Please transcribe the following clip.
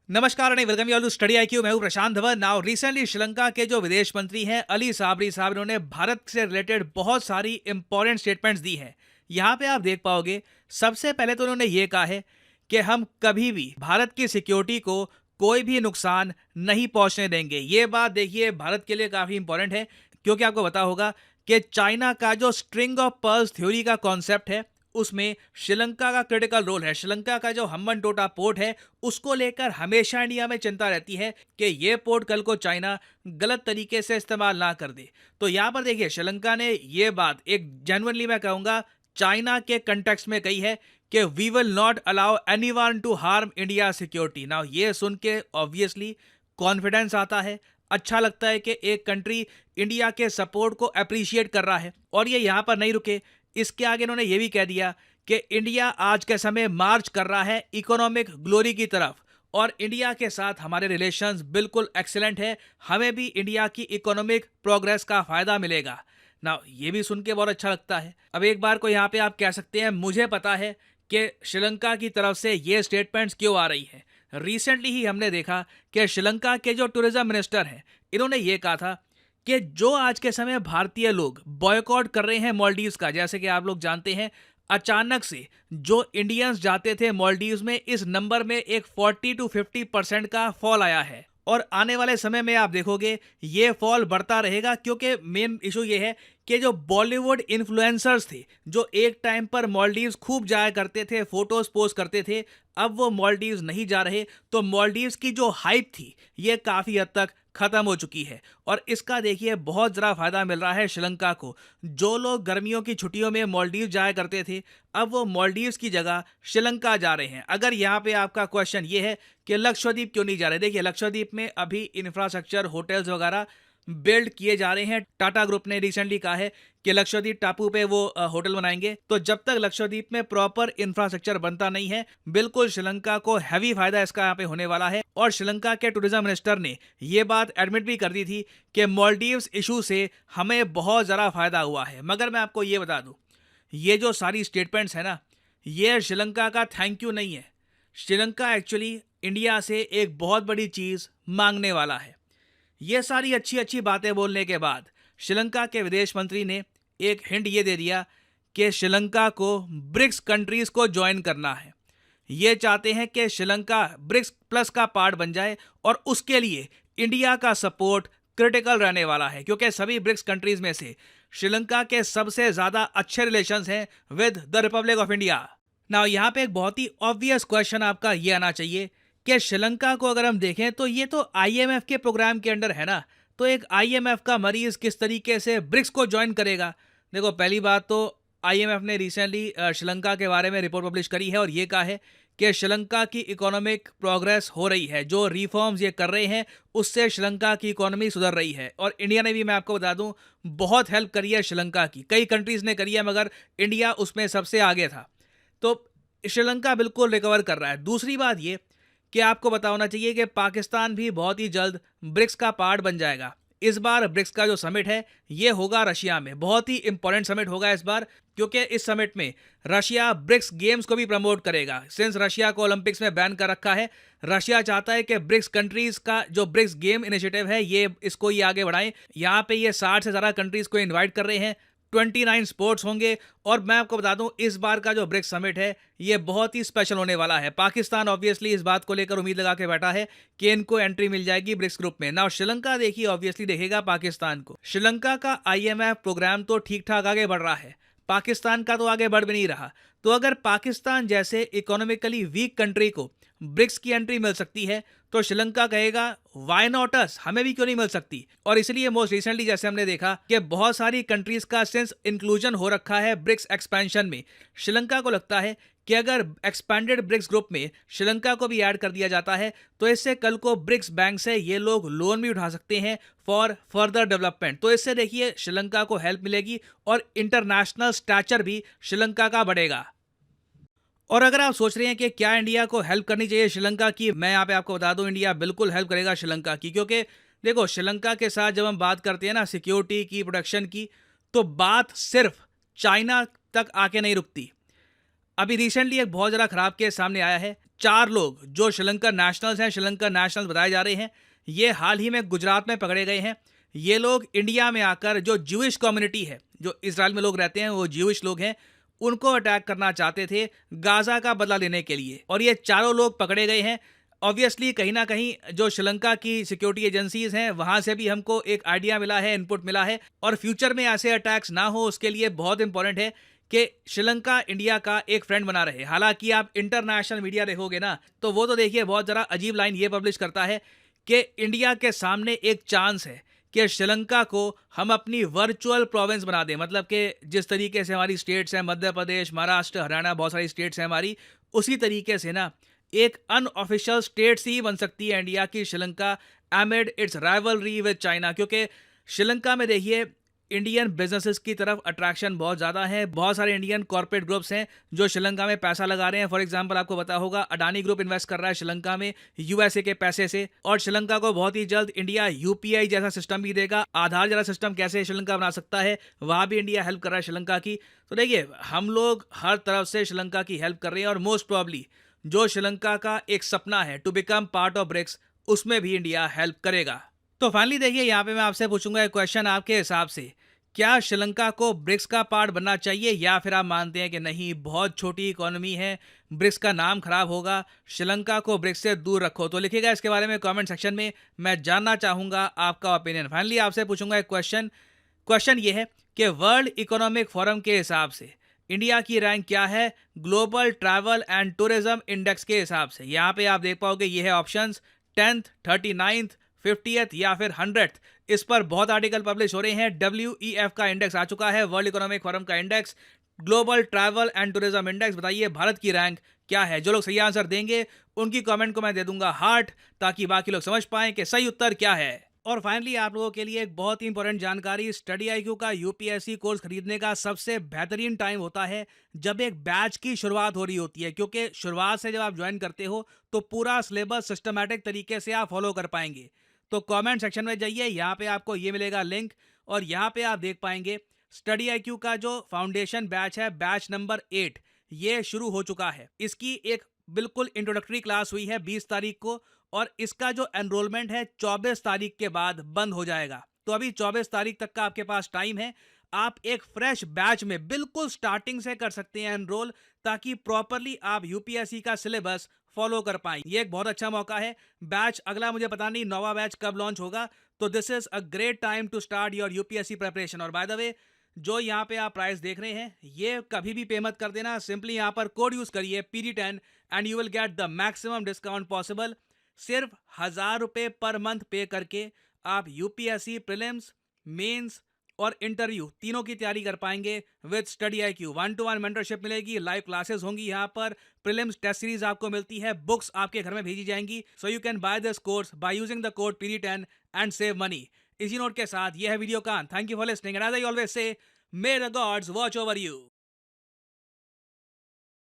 नमस्कार and welcome you all to study IQ. मैं हूं प्रशांत धवन। नाउ रिसेंटली श्रीलंका के जो विदेश मंत्री हैं अली साबरी साहब, इन्होंने भारत से रिलेटेड बहुत सारी इंपॉर्टेंट स्टेटमेंट्स दी हैं। यहां पे आप देख पाओगे, सबसे पहले तो उन्होंने ये कहा है कि हम कभी भी भारत की सिक्योरिटी को कोई भी नुकसान नहीं पहुंचने देंगे। ये बात देखिए भारत के लिए काफ़ी इंपॉर्टेंट है, क्योंकि आपको पता होगा कि चाइना का जो स्ट्रिंग ऑफ पर्ल्स थ्योरी का कॉन्सेप्ट है, उसमें श्रीलंका का क्रिटिकल रोल है। श्रीलंका का जो हम्बनटोटा पोर्ट है, उसको लेकर हमेशा इंडिया में चिंता रहती है कि ये पोर्ट कल को चाइना गलत तरीके से इस्तेमाल ना कर दे। तो यहाँ पर देखिए श्रीलंका ने ये बात एक जेन्युइनली मैं कहूँगा चाइना के कंटेक्स्ट में कही है कि we will not allow anyone to harm India security. Now ये सुन के ऑब्वियसली कॉन्फिडेंस आता है, अच्छा लगता है कि एक कंट्री इंडिया के सपोर्ट को अप्रिशिएट कर रहा है। और ये यहाँ पर नहीं रुके, इसके आगे इन्होंने ये भी कह दिया कि इंडिया आज के समय मार्च कर रहा है इकोनॉमिक ग्लोरी की तरफ, और इंडिया के साथ हमारे रिलेशंस बिल्कुल एक्सीलेंट है, हमें भी इंडिया की इकोनॉमिक प्रोग्रेस का फायदा मिलेगा। ना ये भी सुन के बहुत अच्छा लगता है। अब एक बार को यहाँ पे आप कह सकते हैं मुझे पता है कि श्रीलंका की तरफ से ये स्टेटमेंट्स क्यों आ रही है। रिसेंटली ही हमने देखा कि श्रीलंका के जो टूरिज्म मिनिस्टर हैं, इन्होंने ये कहा था कि जो आज के समय भारतीय लोग बॉयकॉट कर रहे हैं मालदीव्स का, जैसे कि आप लोग जानते हैं अचानक से जो इंडियंस जाते थे मालदीव्स में, इस नंबर में एक 40 to 50% का फॉल आया है। और आने वाले समय में आप देखोगे ये फॉल बढ़ता रहेगा, क्योंकि मेन इशू ये है कि जो बॉलीवुड इन्फ्लुएंसर्स थे, जो एक टाइम पर मालदीव्स खूब जाया करते थे, फोटोज पोस्ट करते थे, अब वो मालदीव्स नहीं जा रहे। तो मालदीव्स की जो हाइप थी ये काफ़ी हद तक खत्म हो चुकी है, और इसका देखिए बहुत ज़्यादा फायदा मिल रहा है श्रीलंका को। जो लोग गर्मियों की छुट्टियों में मालदीव जाया करते थे, अब वो मालदीव्स की जगह श्रीलंका जा रहे हैं। अगर यहाँ पे आपका क्वेश्चन ये है कि लक्षद्वीप क्यों नहीं जा रहे, देखिए लक्षद्वीप में अभी इंफ्रास्ट्रक्चर होटल्स वगैरह बिल्ड किए जा रहे हैं। टाटा ग्रुप ने रिसेंटली कहा है कि लक्षद्वीप टापू पे वो होटल बनाएंगे। तो जब तक लक्षद्वीप में प्रॉपर इंफ्रास्ट्रक्चर बनता नहीं है, बिल्कुल श्रीलंका को हैवी फायदा इसका यहाँ पे होने वाला है। और श्रीलंका के टूरिज्म मिनिस्टर ने ये बात एडमिट भी कर दी थी कि मालदीव्स इशू से हमें बहुत ज़्यादा फायदा हुआ है। मगर मैं आपको ये बता दूं, ये जो सारी स्टेटमेंट्स है ना, ये श्रीलंका का थैंक यू नहीं है। श्रीलंका एक्चुअली इंडिया से एक बहुत बड़ी चीज़ मांगने वाला है। ये सारी अच्छी अच्छी बातें बोलने के बाद श्रीलंका के विदेश मंत्री ने एक हिंट ये दे दिया कि श्रीलंका को ब्रिक्स कंट्रीज को ज्वाइन करना है। ये चाहते हैं कि श्रीलंका ब्रिक्स प्लस का पार्ट बन जाए, और उसके लिए इंडिया का सपोर्ट क्रिटिकल रहने वाला है, क्योंकि सभी ब्रिक्स कंट्रीज में से श्रीलंका के सबसे ज़्यादा अच्छे रिलेशंस हैं with the Republic of India. Now यहाँ पे एक बहुत ही ऑब्वियस क्वेश्चन आपका ये आना चाहिए कि श्रीलंका को अगर हम देखें तो ये तो आईएमएफ के प्रोग्राम के अंडर है ना, तो एक आईएमएफ का मरीज किस तरीके से ब्रिक्स को ज्वाइन करेगा। देखो पहली बात तो आईएमएफ ने रिसेंटली श्रीलंका के बारे में रिपोर्ट पब्लिश करी है, और ये कहा है कि श्रीलंका की इकोनॉमिक प्रोग्रेस हो रही है, जो रिफॉर्म्स ये कर रहे हैं उससे श्रीलंका की इकोनॉमी सुधर रही है। और इंडिया ने भी, मैं आपको बता दूं, बहुत हेल्प करी है श्रीलंका की, कई कंट्रीज़ ने करी है, मगर इंडिया उसमें सबसे आगे था। तो श्रीलंका बिल्कुल रिकवर कर रहा है। दूसरी बात ये कि आपको पता होना चाहिए कि पाकिस्तान भी बहुत ही जल्द ब्रिक्स का पार्ट बन जाएगा। इस बार ब्रिक्स का जो समिट है ये होगा रशिया में, बहुत ही इंपॉर्टेंट समिट होगा इस बार, क्योंकि इस समिट में रशिया ब्रिक्स गेम्स को भी प्रमोट करेगा। सिंस रशिया को ओलंपिक्स में बैन कर रखा है, रशिया चाहता है कि ब्रिक्स कंट्रीज का जो ब्रिक्स गेम इनिशिएटिव है ये आगे बढ़ाएं। यहाँ पे ये 60 से ज़्यादा कंट्रीज को इन्वाइट कर रहे हैं, 29 स्पोर्ट्स होंगे। और मैं आपको बता दूं इस बार का जो ब्रिक्स समिट है ये बहुत ही स्पेशल होने वाला है। पाकिस्तान ऑब्वियसली इस बात को लेकर उम्मीद लगा के बैठा है कि इनको एंट्री मिल जाएगी ब्रिक्स ग्रुप में। ना श्रीलंका देखिए ऑब्वियसली देखेगा पाकिस्तान को। श्रीलंका का आईएमएफ प्रोग्राम तो ठीक ठाक आगे बढ़ रहा है, पाकिस्तान का तो आगे बढ़ भी नहीं रहा। तो अगर पाकिस्तान जैसे इकोनॉमिकली वीक कंट्री को ब्रिक्स की एंट्री मिल सकती है, तो श्रीलंका कहेगा वाई नॉट अस, हमें भी क्यों नहीं मिल सकती। और इसलिए मोस्ट रिसेंटली जैसे हमने देखा कि बहुत सारी कंट्रीज का सेंस इंक्लूजन हो रखा है ब्रिक्स एक्सपेंशन में। श्रीलंका को लगता है कि अगर एक्सपैंडेड ब्रिक्स ग्रुप में श्रीलंका को भी ऐड कर दिया जाता है, तो इससे कल को ब्रिक्स बैंक से ये लोग लोन भी उठा सकते हैं फॉर फर्दर डेवलपमेंट। तो इससे देखिए श्रीलंका को हेल्प मिलेगी, और इंटरनेशनल स्टैचर भी श्रीलंका का बढ़ेगा। और अगर आप सोच रहे हैं कि क्या इंडिया को हेल्प करनी चाहिए श्रीलंका की, मैं यहाँ पे आपको बता दूं इंडिया बिल्कुल हेल्प करेगा श्रीलंका की। क्योंकि देखो श्रीलंका के साथ जब हम बात करते हैं ना सिक्योरिटी की, प्रोटेक्शन की, तो बात सिर्फ चाइना तक आके नहीं रुकती। अभी रिसेंटली एक बहुत ज़्यादा खराब केस सामने आया है। 4 लोग जो श्रीलंकन नेशनल्स हैं, श्रीलंकन नेशनल्स बताए जा रहे हैं, ये हाल ही में गुजरात में पकड़े गए हैं। ये लोग इंडिया में आकर जो ज्यूइश कम्युनिटी है, जो इज़राइल में लोग रहते हैं, वो ज्यूइश लोग हैं, उनको अटैक करना चाहते थे गाज़ा का बदला लेने के लिए, और ये चारों लोग पकड़े गए हैं। ऑब्वियसली कहीं न कहीं जो श्रीलंका की सिक्योरिटी एजेंसीज़ हैं, वहाँ से भी हमको एक आइडिया मिला है, इनपुट मिला है, और फ्यूचर में ऐसे अटैक्स ना हो उसके लिए बहुत इंपॉर्टेंट है कि श्रीलंका इंडिया का एक फ्रेंड बना रहे। हालांकि आप इंटरनेशनल मीडिया देखोगे ना, तो वो तो देखिए बहुत ज़रा अजीब लाइन ये पब्लिश करता है कि इंडिया के सामने एक चांस है कि श्रीलंका को हम अपनी वर्चुअल प्रोविंस बना दें। मतलब कि जिस तरीके से हमारी स्टेट्स हैं, मध्य प्रदेश, महाराष्ट्र, हरियाणा, बहुत सारी स्टेट्स हैं हमारी, उसी तरीके से ना एक अनऑफिशियल स्टेट सी बन सकती है इंडिया की Sri Lanka, एमिड it's rivalry with China. क्योंकि श्रीलंका में देखिए इंडियन बिजनेसेस की तरफ अट्रैक्शन बहुत ज़्यादा है। बहुत सारे इंडियन कॉर्पोरेट ग्रुप्स हैं जो श्रीलंका में पैसा लगा रहे हैं। फॉर एग्जांपल आपको पता होगा अडानी ग्रुप इन्वेस्ट कर रहा है श्रीलंका में यूएसए के पैसे से, और श्रीलंका को बहुत ही जल्द इंडिया यूपीआई जैसा सिस्टम भी देगा। आधार जैसा सिस्टम कैसे श्रीलंका बना सकता है, वहाँ भी इंडिया हेल्प कर रहा है श्रीलंका की। तो देखिए हम लोग हर तरफ से श्रीलंका की हेल्प कर रहे हैं, और मोस्ट प्रॉब्ली जो श्रीलंका का एक सपना है to become part of BRICS, उसमें भी इंडिया हेल्प करेगा। तो फाइनली देखिए यहाँ पे मैं आपसे पूछूंगा एक क्वेश्चन, आपके हिसाब से क्या श्रीलंका को ब्रिक्स का पार्ट बनना चाहिए, या फिर आप मानते हैं कि नहीं, बहुत छोटी इकोनॉमी है, ब्रिक्स का नाम खराब होगा, श्रीलंका को ब्रिक्स से दूर रखो? तो लिखिएगा इसके बारे में कमेंट सेक्शन में, मैं जानना चाहूंगा आपका ओपिनियन। फाइनली आपसे पूछूंगा एक क्वेश्चन ये है कि वर्ल्ड इकोनॉमिक फोरम के हिसाब से इंडिया की रैंक क्या है global travel and tourism index के हिसाब से? यहाँ पे आप देख पाओगे ये है ऑप्शंस 10th, 39th, 50th या फिर 100th। इस पर बहुत आर्टिकल पब्लिश हो रहे हैं। WEF का इंडेक्स आ चुका है, वर्ल्ड इकोनॉमिक फोरम का index, global travel and tourism index. बताइए भारत की रैंक क्या है? जो लोग सही आंसर देंगे उनकी कमेंट को मैं दे दूंगा हार्ट, ताकि बाकी लोग समझ पाएं कि सही उत्तर क्या है। और फाइनली आप लोगों के लिए एक बहुत ही इंपॉर्टेंट जानकारी, स्टडी IQ का यूपीएससी कोर्स खरीदने का सबसे बेहतरीन टाइम होता है जब एक बैच की शुरुआत हो रही होती है। क्योंकि शुरुआत से जब आप ज्वाइन करते हो तो पूरा सिलेबस सिस्टमैटिक तरीके से आप फॉलो कर पाएंगे। तो कमेंट सेक्शन में जाइए, यहाँ पे आपको ये मिलेगा लिंक, और यहाँ पे आप देख पाएंगे स्टडी IQ का जो फाउंडेशन बैच है, बैच नंबर 8, ये शुरू हो चुका है। इसकी एक बिल्कुल इंट्रोडक्टरी क्लास हुई है 20 तारीख को, और इसका जो एनरोलमेंट है 24 तारीख के बाद बंद हो जाएगा। तो अभी 24 तारीख तक का आपके पास टाइम है। आप एक फ्रेश बैच में बिल्कुल स्टार्टिंग से कर सकते हैं एनरोल, ताकि प्रॉपरली आप यूपीएससी का सिलेबस फॉलो कर पाएं। ये एक बहुत अच्छा मौका है। बैच अगला मुझे पता नहीं नौवा बैच कब लॉन्च होगा, तो this is a great time to start your UPSC preparation. और बाय द वे, जो यहाँ पे आप प्राइस देख रहे हैं, ये कभी भी पे मत कर देना। सिंपली यहाँ पर कोड यूज करिए PD10 and you will get the maximum discount possible. सिर्फ 1000 रुपये पर मंथ पे करके आप यूपीएससी प्रीलिम्स, मेंस और इंटरव्यू तीनों की तैयारी कर पाएंगे with study IQ। 1-to-1 mentorship मिलेगी, लाइव क्लासेस होंगी, यहाँ पर प्रीलिम्स टेस्ट सीरीज आपको मिलती है, बुक्स आपके घर में भेजी जाएंगी। So you can buy this course by using the code PD10 and save money. इसी नोट के साथ यह है वीडियो का। Thank you for listening and as I always say, may the gods watch over you.